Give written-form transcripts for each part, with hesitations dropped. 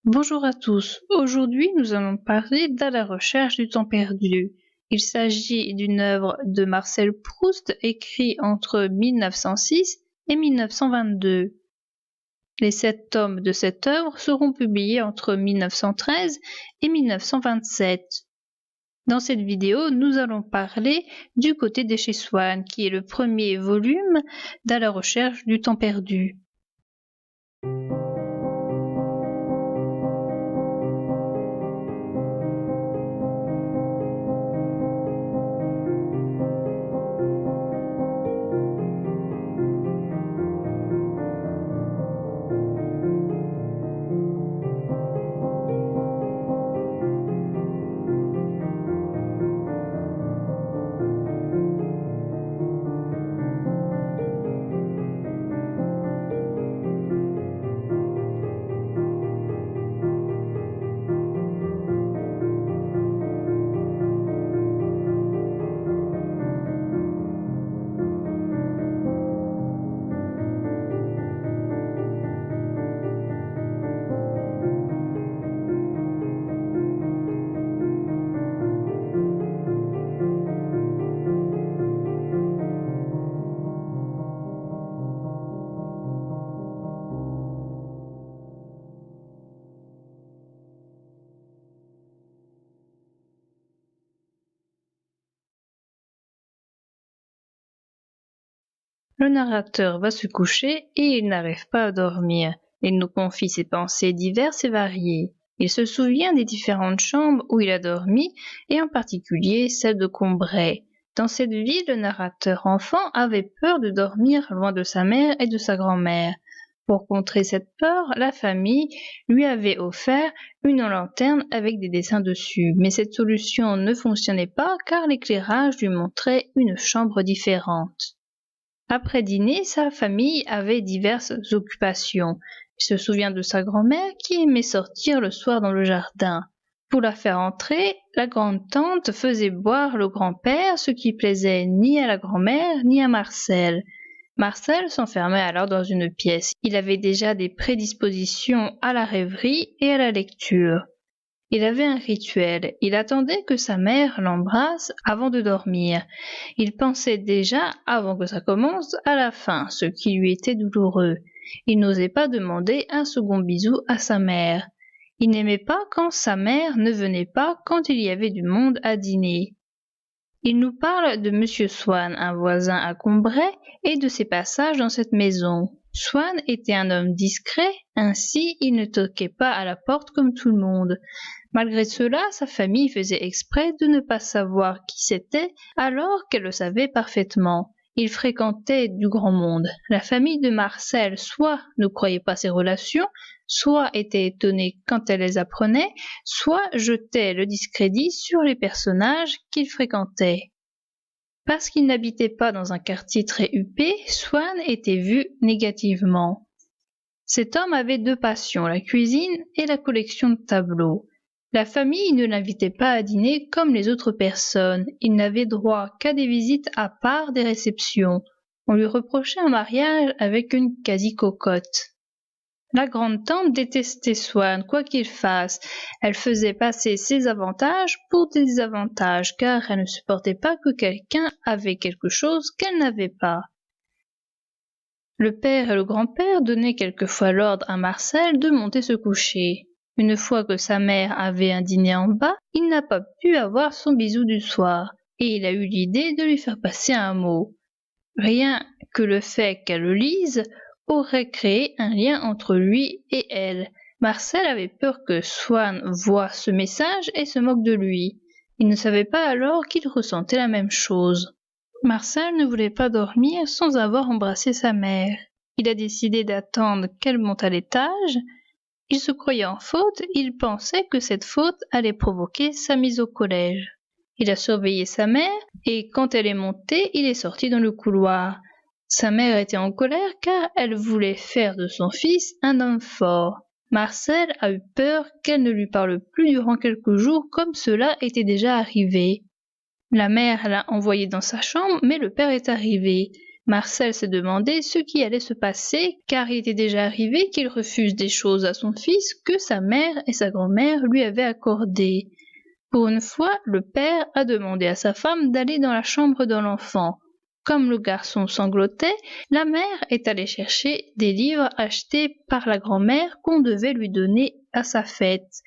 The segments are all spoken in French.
Bonjour à tous. Aujourd'hui, nous allons parler d'À la recherche du temps perdu. Il s'agit d'une œuvre de Marcel Proust écrite entre 1906 et 1922. Les 7 tomes de cette œuvre seront publiés entre 1913 et 1927. Dans cette vidéo, nous allons parler du côté de chez Swann, qui est le premier volume d'À la recherche du temps perdu. Le narrateur va se coucher et il n'arrive pas à dormir. Il nous confie ses pensées diverses et variées. Il se souvient des différentes chambres où il a dormi et en particulier celle de Combray. Dans cette ville, le narrateur enfant avait peur de dormir loin de sa mère et de sa grand-mère. Pour contrer cette peur, la famille lui avait offert une lanterne avec des dessins dessus. Mais cette solution ne fonctionnait pas car l'éclairage lui montrait une chambre différente. Après dîner, sa famille avait diverses occupations. Il se souvient de sa grand-mère qui aimait sortir le soir dans le jardin. Pour la faire entrer, la grande-tante faisait boire le grand-père, ce qui plaisait ni à la grand-mère ni à Marcel. Marcel s'enfermait alors dans une pièce. Il avait déjà des prédispositions à la rêverie et à la lecture. Il avait un rituel, il attendait que sa mère l'embrasse avant de dormir. Il pensait déjà, avant que ça commence, à la fin, ce qui lui était douloureux. Il n'osait pas demander un second bisou à sa mère. Il n'aimait pas quand sa mère ne venait pas quand il y avait du monde à dîner. Il nous parle de Monsieur Swann, un voisin à Combray, et de ses passages dans cette maison. Swann était un homme discret, ainsi il ne toquait pas à la porte comme tout le monde. Malgré cela, sa famille faisait exprès de ne pas savoir qui c'était, alors qu'elle le savait parfaitement. Il fréquentait du grand monde. La famille de Marcel soit ne croyait pas ses relations, soit était étonnée quand elle les apprenait, soit jetait le discrédit sur les personnages qu'il fréquentait. Parce qu'il n'habitait pas dans un quartier très huppé, Swann était vu négativement. Cet homme avait 2 passions, la cuisine et la collection de tableaux. La famille ne l'invitait pas à dîner comme les autres personnes. Il n'avait droit qu'à des visites à part des réceptions. On lui reprochait un mariage avec une quasi-cocotte. La grande-tante détestait Swann, quoi qu'il fasse. Elle faisait passer ses avantages pour des désavantages, car elle ne supportait pas que quelqu'un avait quelque chose qu'elle n'avait pas. Le père et le grand-père donnaient quelquefois l'ordre à Marcel de monter se coucher. Une fois que sa mère avait un dîner en bas, il n'a pas pu avoir son bisou du soir, et il a eu l'idée de lui faire passer un mot. Rien que le fait qu'elle le lise aurait créé un lien entre lui et elle. Marcel avait peur que Swann voie ce message et se moque de lui. Il ne savait pas alors qu'il ressentait la même chose. Marcel ne voulait pas dormir sans avoir embrassé sa mère. Il a décidé d'attendre qu'elle monte à l'étage. Il se croyait en faute, il pensait que cette faute allait provoquer sa mise au collège. Il a surveillé sa mère, et quand elle est montée, il est sorti dans le couloir. Sa mère était en colère car elle voulait faire de son fils un homme fort. Marcel a eu peur qu'elle ne lui parle plus durant quelques jours comme cela était déjà arrivé. La mère l'a envoyé dans sa chambre, mais le père est arrivé. Marcel s'est demandé ce qui allait se passer, car il était déjà arrivé qu'il refuse des choses à son fils que sa mère et sa grand-mère lui avaient accordées. Pour une fois, le père a demandé à sa femme d'aller dans la chambre de l'enfant. Comme le garçon sanglotait, la mère est allée chercher des livres achetés par la grand-mère qu'on devait lui donner à sa fête.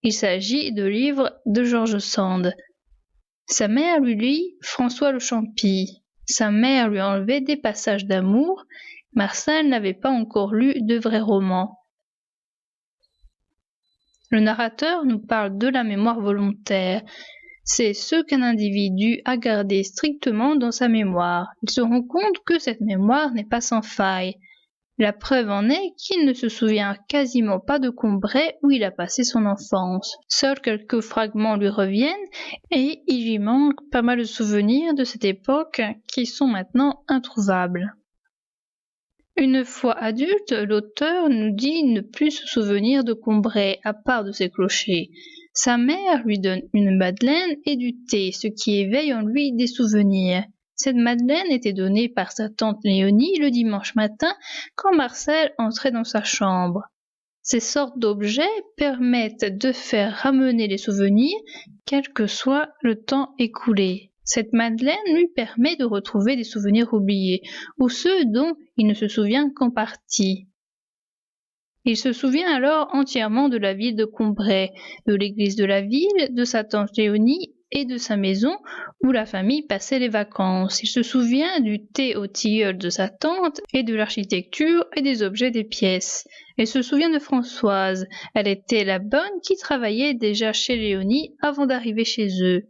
Il s'agit de livres de George Sand. Sa mère lui lit François le Champy. Sa mère lui a enlevé des passages d'amour. Marcel n'avait pas encore lu de vrais romans. Le narrateur nous parle de la mémoire volontaire. C'est ce qu'un individu a gardé strictement dans sa mémoire. Il se rend compte que cette mémoire n'est pas sans faille. La preuve en est qu'il ne se souvient quasiment pas de Combray où il a passé son enfance. Seuls quelques fragments lui reviennent et il lui manque pas mal de souvenirs de cette époque qui sont maintenant introuvables. Une fois adulte, l'auteur nous dit ne plus se souvenir de Combray à part de ses clochers. Sa mère lui donne une madeleine et du thé, ce qui éveille en lui des souvenirs. Cette madeleine était donnée par sa tante Léonie le dimanche matin quand Marcel entrait dans sa chambre. Ces sortes d'objets permettent de faire ramener les souvenirs, quel que soit le temps écoulé. Cette madeleine lui permet de retrouver des souvenirs oubliés, ou ceux dont il ne se souvient qu'en partie. Il se souvient alors entièrement de la ville de Combray, de l'église de la ville, de sa tante Léonie et de sa maison où la famille passait les vacances. Il se souvient du thé au tilleul de sa tante et de l'architecture et des objets des pièces. Il se souvient de Françoise. Elle était la bonne qui travaillait déjà chez Léonie avant d'arriver chez eux.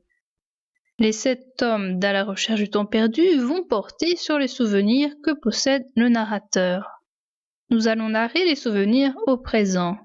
Les 7 tomes d'À la recherche du temps perdu vont porter sur les souvenirs que possède le narrateur. Nous allons narrer les souvenirs au présent.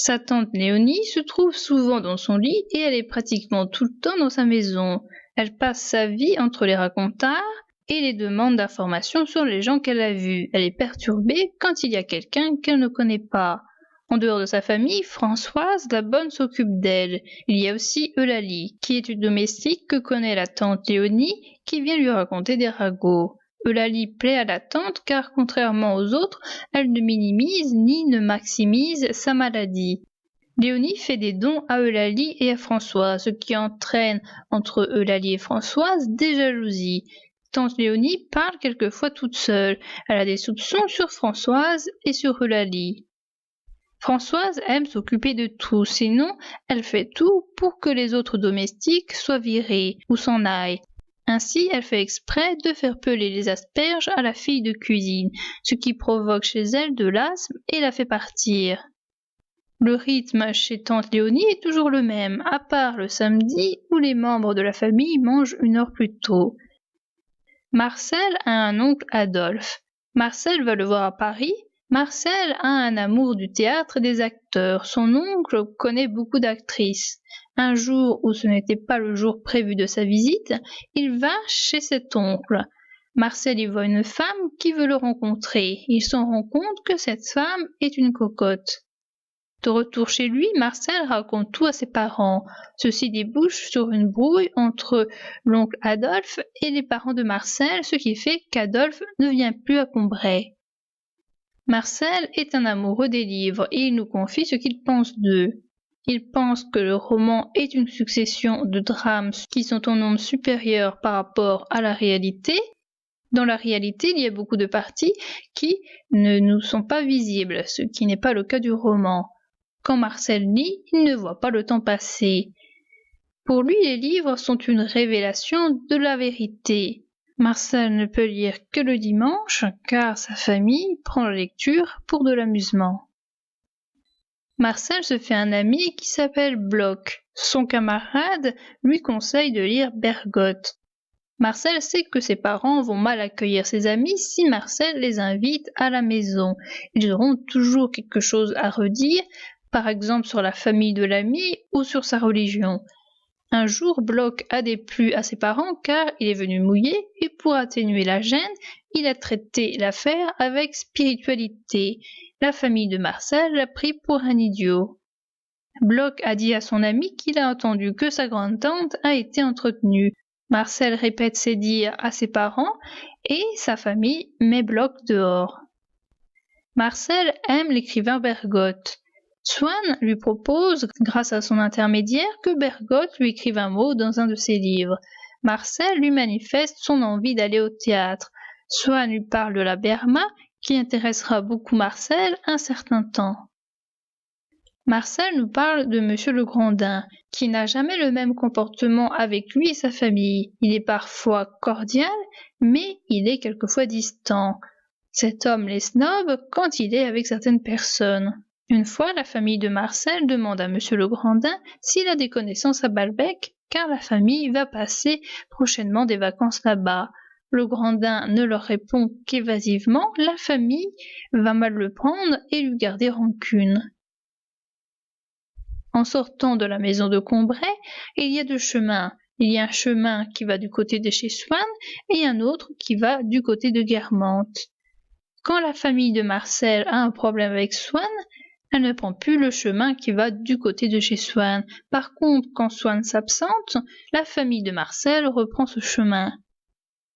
Sa tante Léonie se trouve souvent dans son lit et elle est pratiquement tout le temps dans sa maison. Elle passe sa vie entre les racontards et les demandes d'informations sur les gens qu'elle a vus. Elle est perturbée quand il y a quelqu'un qu'elle ne connaît pas. En dehors de sa famille, Françoise, la bonne, s'occupe d'elle. Il y a aussi Eulalie, qui est une domestique que connaît la tante Léonie, qui vient lui raconter des ragots. Eulalie plaît à la tante car, contrairement aux autres, elle ne minimise ni ne maximise sa maladie. Léonie fait des dons à Eulalie et à Françoise, ce qui entraîne entre Eulalie et Françoise des jalousies. Tante Léonie parle quelquefois toute seule. Elle a des soupçons sur Françoise et sur Eulalie. Françoise aime s'occuper de tout, sinon elle fait tout pour que les autres domestiques soient virés ou s'en aillent. Ainsi, elle fait exprès de faire peler les asperges à la fille de cuisine, ce qui provoque chez elle de l'asthme et la fait partir. Le rythme chez tante Léonie est toujours le même, à part le samedi où les membres de la famille mangent 1 heure plus tôt. Marcel a un oncle Adolphe. Marcel va le voir à Paris. Marcel a un amour du théâtre et des acteurs. Son oncle connaît beaucoup d'actrices. Un jour où ce n'était pas le jour prévu de sa visite, il va chez cet oncle. Marcel y voit une femme qui veut le rencontrer. Il s'en rend compte que cette femme est une cocotte. De retour chez lui, Marcel raconte tout à ses parents. Ceci débouche sur une brouille entre l'oncle Adolphe et les parents de Marcel, ce qui fait qu'Adolphe ne vient plus à Combray. Marcel est un amoureux des livres et il nous confie ce qu'il pense d'eux. Il pense que le roman est une succession de drames qui sont en nombre supérieur par rapport à la réalité. Dans la réalité, il y a beaucoup de parties qui ne nous sont pas visibles, ce qui n'est pas le cas du roman. Quand Marcel lit, il ne voit pas le temps passer. Pour lui, les livres sont une révélation de la vérité. Marcel ne peut lire que le dimanche, car sa famille prend la lecture pour de l'amusement. Marcel se fait un ami qui s'appelle Bloch. Son camarade lui conseille de lire Bergotte. Marcel sait que ses parents vont mal accueillir ses amis si Marcel les invite à la maison. Ils auront toujours quelque chose à redire, par exemple sur la famille de l'ami ou sur sa religion. Un jour, Bloch a déplu à ses parents car il est venu mouiller et pour atténuer la gêne, il a traité l'affaire avec spiritualité. La famille de Marcel l'a pris pour un idiot. Bloch a dit à son ami qu'il a entendu que sa grande-tante a été entretenue. Marcel répète ses dires à ses parents et sa famille met Bloch dehors. Marcel aime l'écrivain Bergotte. Swann lui propose, grâce à son intermédiaire, que Bergotte lui écrive un mot dans un de ses livres. Marcel lui manifeste son envie d'aller au théâtre. Swann lui parle de la Berma, qui intéressera beaucoup Marcel un certain temps. Marcel nous parle de Monsieur Legrandin, qui n'a jamais le même comportement avec lui et sa famille. Il est parfois cordial, mais il est quelquefois distant. Cet homme les snob quand il est avec certaines personnes. Une fois, la famille de Marcel demande à Monsieur Legrandin s'il a des connaissances à Balbec, car la famille va passer prochainement des vacances là-bas. Legrandin ne leur répond qu'évasivement, la famille va mal le prendre et lui garder rancune. En sortant de la maison de Combray, il y a deux chemins. Il y a un chemin qui va du côté de chez Swann et un autre qui va du côté de Guermantes. Quand la famille de Marcel a un problème avec Swann, elle ne prend plus le chemin qui va du côté de chez Swann. Par contre, quand Swann s'absente, la famille de Marcel reprend ce chemin.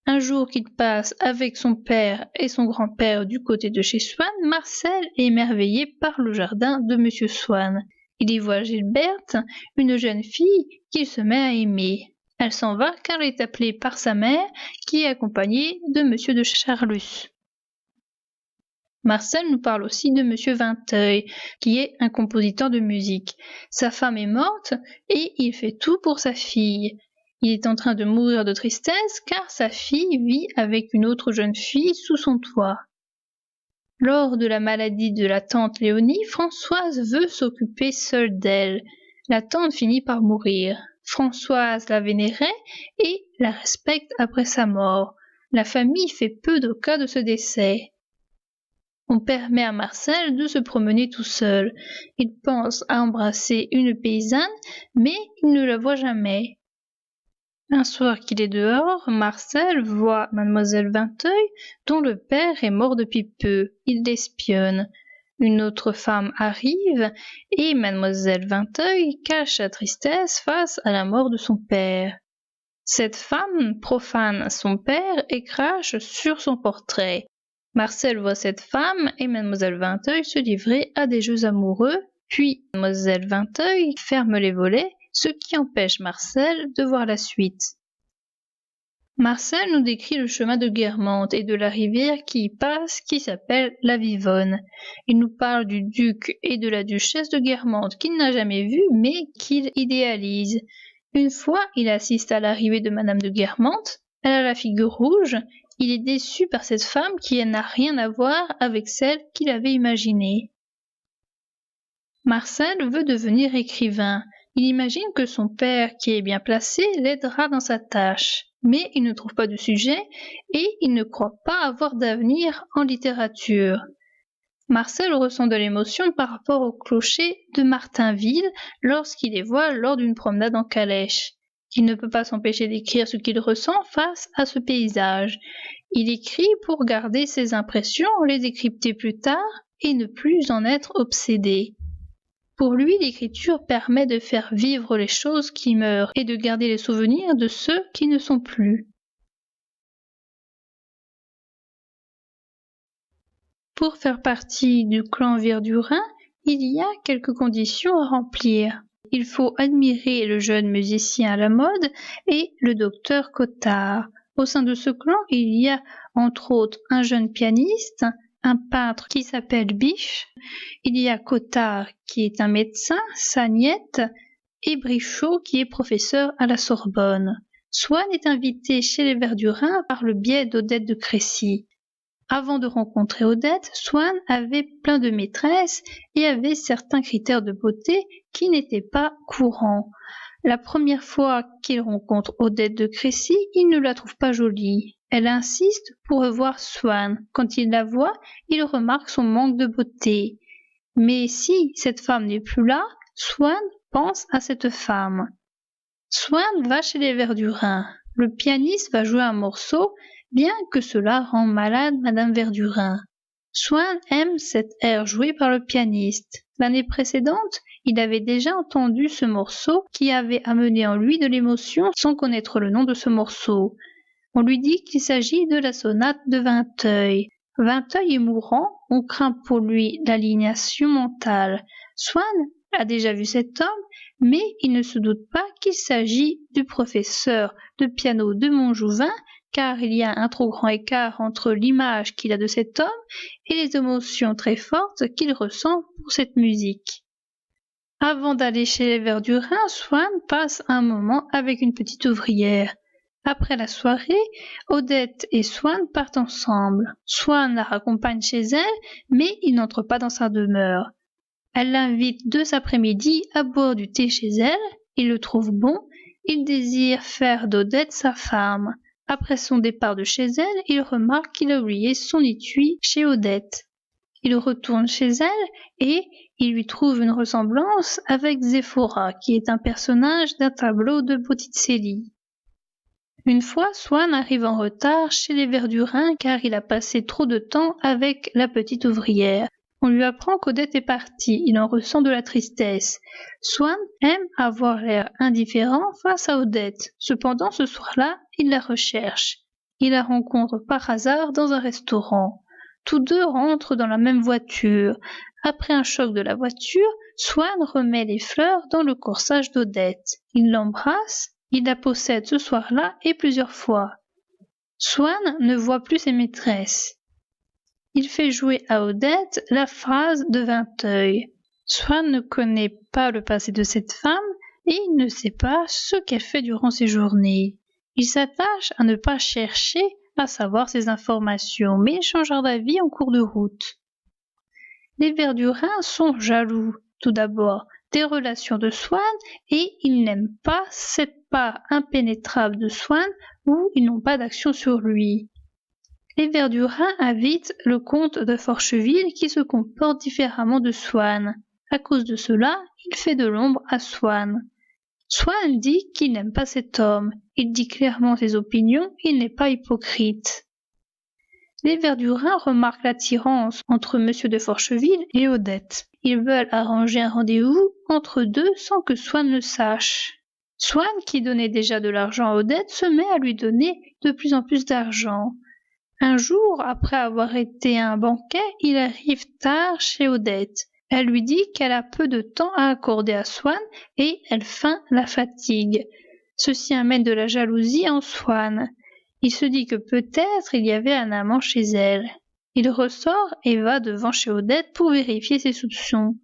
Un jour qu'il passe avec son père et son grand-père du côté de chez Swann, Marcel est émerveillé par le jardin de Monsieur Swann. Il y voit Gilberte, une jeune fille qu'il se met à aimer. Elle s'en va car elle est appelée par sa mère, qui est accompagnée de Monsieur de Charlus. Marcel nous parle aussi de Monsieur Vinteuil, qui est un compositeur de musique. Sa femme est morte et il fait tout pour sa fille. Il est en train de mourir de tristesse car sa fille vit avec une autre jeune fille sous son toit. Lors de la maladie de la tante Léonie, Françoise veut s'occuper seule d'elle. La tante finit par mourir. Françoise la vénérait et la respecte après sa mort. La famille fait peu de cas de ce décès. On permet à Marcel de se promener tout seul. Il pense à embrasser une paysanne, mais il ne la voit jamais. Un soir qu'il est dehors, Marcel voit mademoiselle Vinteuil, dont le père est mort depuis peu. Il l'espionne. Une autre femme arrive et mademoiselle Vinteuil cache sa tristesse face à la mort de son père. Cette femme profane son père et crache sur son portrait. Marcel voit cette femme et mademoiselle Vinteuil se livrer à des jeux amoureux, puis mademoiselle Vinteuil ferme les volets, ce qui empêche Marcel de voir la suite. Marcel nous décrit le chemin de Guermantes et de la rivière qui y passe, qui s'appelle la Vivonne. Il nous parle du duc et de la duchesse de Guermantes qu'il n'a jamais vus mais qu'il idéalise. Une fois, il assiste à l'arrivée de madame de Guermantes. Elle a la figure rouge. Il est déçu par cette femme qui n'a rien à voir avec celle qu'il avait imaginée. Marcel veut devenir écrivain. Il imagine que son père, qui est bien placé, l'aidera dans sa tâche. Mais il ne trouve pas de sujet et il ne croit pas avoir d'avenir en littérature. Marcel ressent de l'émotion par rapport au clocher de Martinville lorsqu'il les voit lors d'une promenade en calèche. Il ne peut pas s'empêcher d'écrire ce qu'il ressent face à ce paysage. Il écrit pour garder ses impressions, les décrypter plus tard et ne plus en être obsédé. Pour lui, l'écriture permet de faire vivre les choses qui meurent et de garder les souvenirs de ceux qui ne sont plus. Pour faire partie du clan Verdurin, il y a quelques conditions à remplir. Il faut admirer le jeune musicien à la mode et le docteur Cottard. Au sein de ce clan, il y a entre autres un jeune pianiste, un peintre qui s'appelle Biche, il y a Cottard qui est un médecin, Sagnette, et Brichot qui est professeur à la Sorbonne. Swann est invité chez les Verdurin par le biais d'Odette de Crécy. Avant de rencontrer Odette, Swann avait plein de maîtresses et avait certains critères de beauté qui n'étaient pas courants. La première fois qu'il rencontre Odette de Crécy, il ne la trouve pas jolie. Elle insiste pour revoir Swann. Quand il la voit, il remarque son manque de beauté. Mais si cette femme n'est plus là, Swann pense à cette femme. Swann va chez les Verdurin. Le pianiste va jouer un morceau, bien que cela rend malade madame Verdurin. Swann aime cet air joué par le pianiste. L'année précédente, il avait déjà entendu ce morceau qui avait amené en lui de l'émotion sans connaître le nom de ce morceau. On lui dit qu'il s'agit de la sonate de Vinteuil. Vinteuil est mourant, on craint pour lui l'aliénation mentale. Swann a déjà vu cet homme, mais il ne se doute pas qu'il s'agit du professeur de piano de Montjouvin, car il y a un trop grand écart entre l'image qu'il a de cet homme et les émotions très fortes qu'il ressent pour cette musique. Avant d'aller chez les Verdurin, Swann passe un moment avec une petite ouvrière. Après la soirée, Odette et Swann partent ensemble. Swann la raccompagne chez elle, mais il n'entre pas dans sa demeure. Elle l'invite 2 après-midi à boire du thé chez elle. Il le trouve bon. Il désire faire d'Odette sa femme. Après son départ de chez elle, il remarque qu'il a oublié son étui chez Odette. Il retourne chez elle et il lui trouve une ressemblance avec Zéphora, qui est un personnage d'un tableau de Botticelli. Une fois, Swann arrive en retard chez les Verdurin car il a passé trop de temps avec la petite ouvrière. On lui apprend qu'Odette est partie, il en ressent de la tristesse. Swann aime avoir l'air indifférent face à Odette. Cependant, ce soir-là, il la recherche. Il la rencontre par hasard dans un restaurant. Tous deux rentrent dans la même voiture. Après un choc de la voiture, Swann remet les fleurs dans le corsage d'Odette. Il l'embrasse. Il la possède ce soir-là et plusieurs fois. Swann ne voit plus ses maîtresses. Il fait jouer à Odette la phrase de Vinteuil. Swann ne connaît pas le passé de cette femme et il ne sait pas ce qu'elle fait durant ses journées. Il s'attache à ne pas chercher à savoir ces informations, mais il changera d'avis en cours de route. Les Verdurins sont jaloux, tout d'abord, des relations de Swann et ils n'aiment pas cette part impénétrable de Swann où ils n'ont pas d'action sur lui. Les Verdurins invitent le comte de Forcheville qui se comporte différemment de Swann. À cause de cela, il fait de l'ombre à Swann. Swann dit qu'il n'aime pas cet homme. Il dit clairement ses opinions, il n'est pas hypocrite. Les Verdurins remarquent l'attirance entre M. de Forcheville et Odette. Ils veulent arranger un rendez-vous entre deux sans que Swann le sache. Swann, qui donnait déjà de l'argent à Odette, se met à lui donner de plus en plus d'argent. Un jour, après avoir été à un banquet, il arrive tard chez Odette. Elle lui dit qu'elle a peu de temps à accorder à Swann et elle feint la fatigue. Ceci amène de la jalousie en Swann. Il se dit que peut-être il y avait un amant chez elle. Il ressort et va devant chez Odette pour vérifier ses soupçons.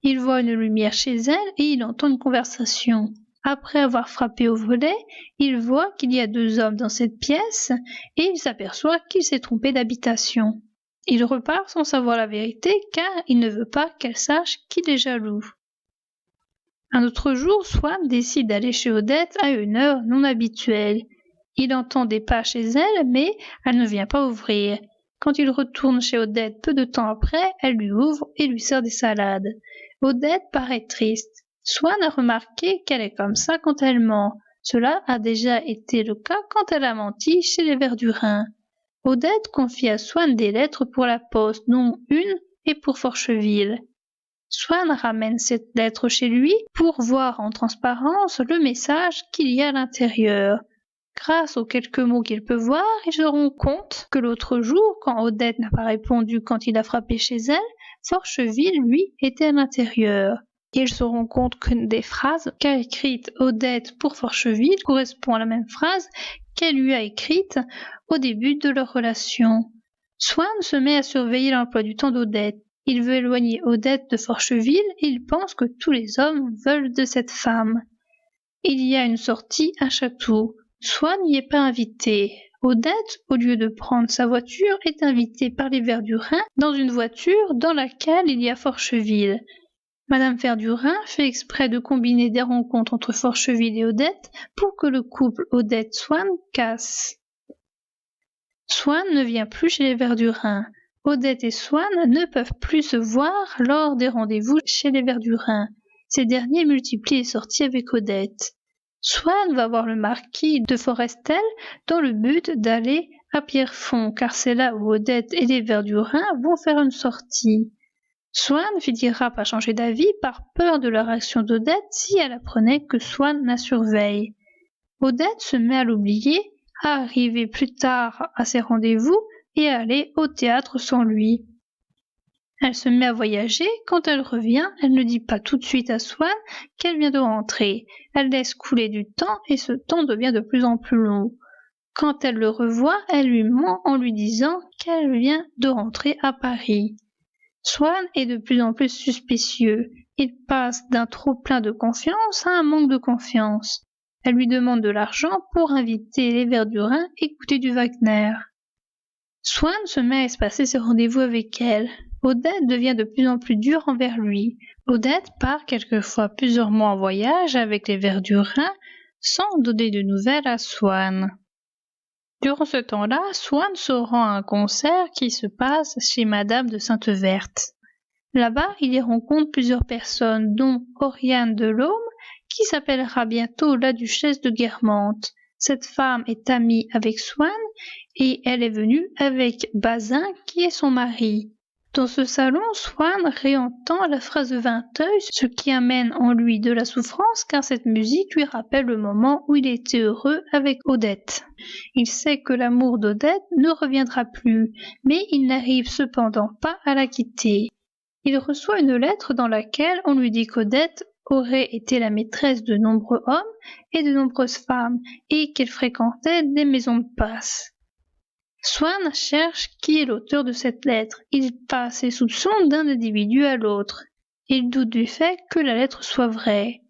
Il voit une lumière chez elle et il entend une conversation. Après avoir frappé au volet, il voit qu'il y a 2 hommes dans cette pièce et il s'aperçoit qu'il s'est trompé d'habitation. Il repart sans savoir la vérité car il ne veut pas qu'elle sache qu'il est jaloux. Un autre jour, Swann décide d'aller chez Odette à une heure non habituelle. Il entend des pas chez elle, mais elle ne vient pas ouvrir. Quand il retourne chez Odette peu de temps après, elle lui ouvre et lui sert des salades. Odette paraît triste. Swann a remarqué qu'elle est comme ça quand elle ment. Cela a déjà été le cas quand elle a menti chez les Verdurins. Odette confie à Swann des lettres pour la poste, dont une est pour Forcheville. Swann ramène cette lettre chez lui pour voir en transparence le message qu'il y a à l'intérieur. Grâce aux quelques mots qu'il peut voir, il se rend compte que l'autre jour, quand Odette n'a pas répondu quand il a frappé chez elle, Forcheville, lui, était à l'intérieur. Il se rend compte qu'une des phrases qu'a écrite Odette pour Forcheville correspond à la même phrase qu'elle lui a écrite au début de leur relation. Swann se met à surveiller l'emploi du temps d'Odette. Il veut éloigner Odette de Forcheville et il pense que tous les hommes veulent de cette femme. Il y a une sortie à Chatou. Swann n'y est pas invité. Odette, au lieu de prendre sa voiture, est invitée par les Verdurins dans une voiture dans laquelle il y a Forcheville. Madame Verdurin fait exprès de combiner des rencontres entre Forcheville et Odette pour que le couple Odette-Swann casse. Swann ne vient plus chez les Verdurins. Odette et Swann ne peuvent plus se voir lors des rendez-vous chez les Verdurins. Ces derniers multiplient les sorties avec Odette. Swann va voir le marquis de Forestel dans le but d'aller à Pierrefonds, car c'est là où Odette et les Verdurins vont faire une sortie. Swann finira par changer d'avis par peur de la réaction d'Odette si elle apprenait que Swann la surveille. Odette se met à l'oublier à arriver plus tard à ses rendez-vous et à aller au théâtre sans lui. Elle se met à voyager. Quand elle revient, elle ne dit pas tout de suite à Swann qu'elle vient de rentrer. Elle laisse couler du temps et ce temps devient de plus en plus long. Quand elle le revoit, elle lui ment en lui disant qu'elle vient de rentrer à Paris. Swann est de plus en plus suspicieux. Il passe d'un trop-plein de confiance à un manque de confiance. Elle lui demande de l'argent pour inviter les Verdurin à écouter du Wagner. Swann se met à espacer ses rendez-vous avec elle. Odette devient de plus en plus dure envers lui. Odette part quelquefois plusieurs mois en voyage avec les Verdurin sans donner de nouvelles à Swann. Durant ce temps-là, Swann se rend à un concert qui se passe chez Madame de Sainte-Verte. Là-bas, il y rencontre plusieurs personnes, dont Oriane Delhomme, qui s'appellera bientôt la duchesse de Guermantes. Cette femme est amie avec Swann et elle est venue avec Bazin, qui est son mari. Dans ce salon, Swann réentend la phrase de Vinteuil, ce qui amène en lui de la souffrance car cette musique lui rappelle le moment où il était heureux avec Odette. Il sait que l'amour d'Odette ne reviendra plus, mais il n'arrive cependant pas à la quitter. Il reçoit une lettre dans laquelle on lui dit qu'Odette aurait été la maîtresse de nombreux hommes et de nombreuses femmes et qu'elle fréquentait des maisons de passe. Swann cherche qui est l'auteur de cette lettre. Il passe ses soupçons d'un individu à l'autre. Il doute du fait que la lettre soit vraie.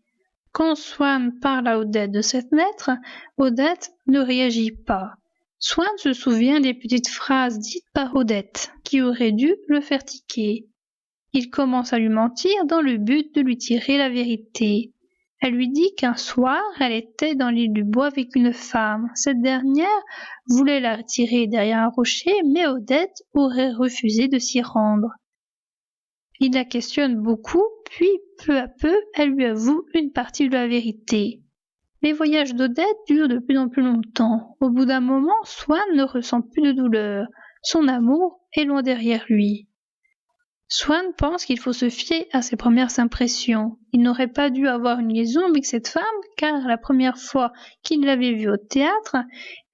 Quand Swann parle à Odette de cette lettre, Odette ne réagit pas. Swann se souvient des petites phrases dites par Odette, qui auraient dû le faire tiquer. Il commence à lui mentir dans le but de lui tirer la vérité. Elle lui dit qu'un soir, elle était dans l'île du Bois avec une femme. Cette dernière voulait la retirer derrière un rocher, mais Odette aurait refusé de s'y rendre. Il la questionne beaucoup, puis peu à peu, elle lui avoue une partie de la vérité. Les voyages d'Odette durent de plus en plus longtemps. Au bout d'un moment, Swann ne ressent plus de douleur. Son amour est loin derrière lui. Swann pense qu'il faut se fier à ses premières impressions. Il n'aurait pas dû avoir une liaison avec cette femme, car la première fois qu'il l'avait vue au théâtre,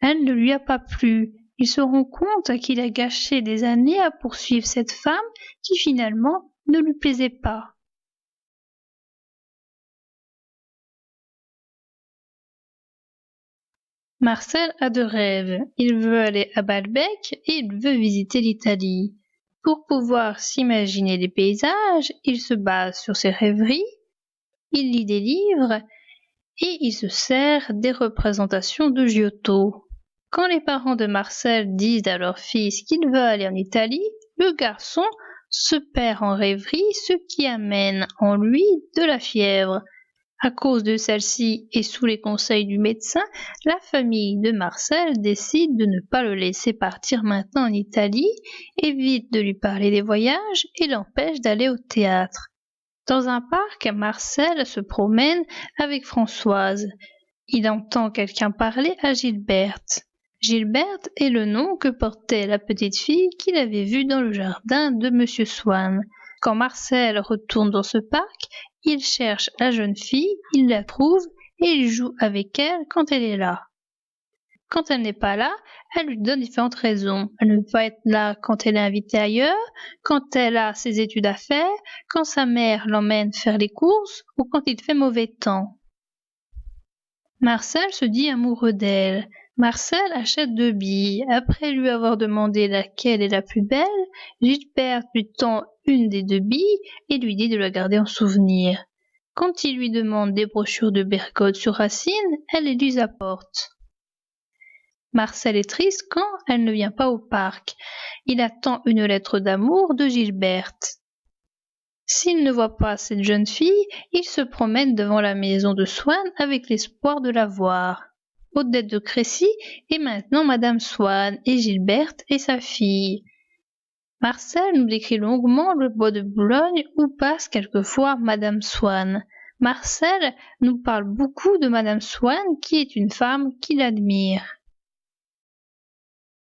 elle ne lui a pas plu. Il se rend compte qu'il a gâché des années à poursuivre cette femme qui finalement ne lui plaisait pas. Marcel a de rêves. Il veut aller à Balbec et il veut visiter l'Italie. Pour pouvoir s'imaginer des paysages, il se base sur ses rêveries, il lit des livres et il se sert des représentations de Giotto. Quand les parents de Marcel disent à leur fils qu'il veut aller en Italie, le garçon se perd en rêverie, ce qui amène en lui de la fièvre. À cause de celle-ci et sous les conseils du médecin, la famille de Marcel décide de ne pas le laisser partir maintenant en Italie, évite de lui parler des voyages et l'empêche d'aller au théâtre. Dans un parc, Marcel se promène avec Françoise. Il entend quelqu'un parler à Gilberte. Gilberte est le nom que portait la petite fille qu'il avait vue dans le jardin de Monsieur Swann. Quand Marcel retourne dans ce parc, il cherche la jeune fille, il la trouve et il joue avec elle quand elle est là. Quand elle n'est pas là, elle lui donne différentes raisons. Elle ne peut pas être là quand elle est invitée ailleurs, quand elle a ses études à faire, quand sa mère l'emmène faire les courses ou quand il fait mauvais temps. Marcel se dit amoureux d'elle. Marcel achète 2 billes. Après lui avoir demandé laquelle est la plus belle, Gilberte lui tend une des 2 billes et lui dit de la garder en souvenir. Quand il lui demande des brochures de Bergson sur Racine, elle les lui apporte. Marcel est triste quand elle ne vient pas au parc. Il attend une lettre d'amour de Gilberte. S'il ne voit pas cette jeune fille, il se promène devant la maison de Swann avec l'espoir de la voir. Odette de Crécy est maintenant Madame Swann et Gilberte est sa fille. Marcel nous décrit longuement le bois de Boulogne où passe quelquefois Madame Swann. Marcel nous parle beaucoup de Madame Swann qui est une femme qu'il admire.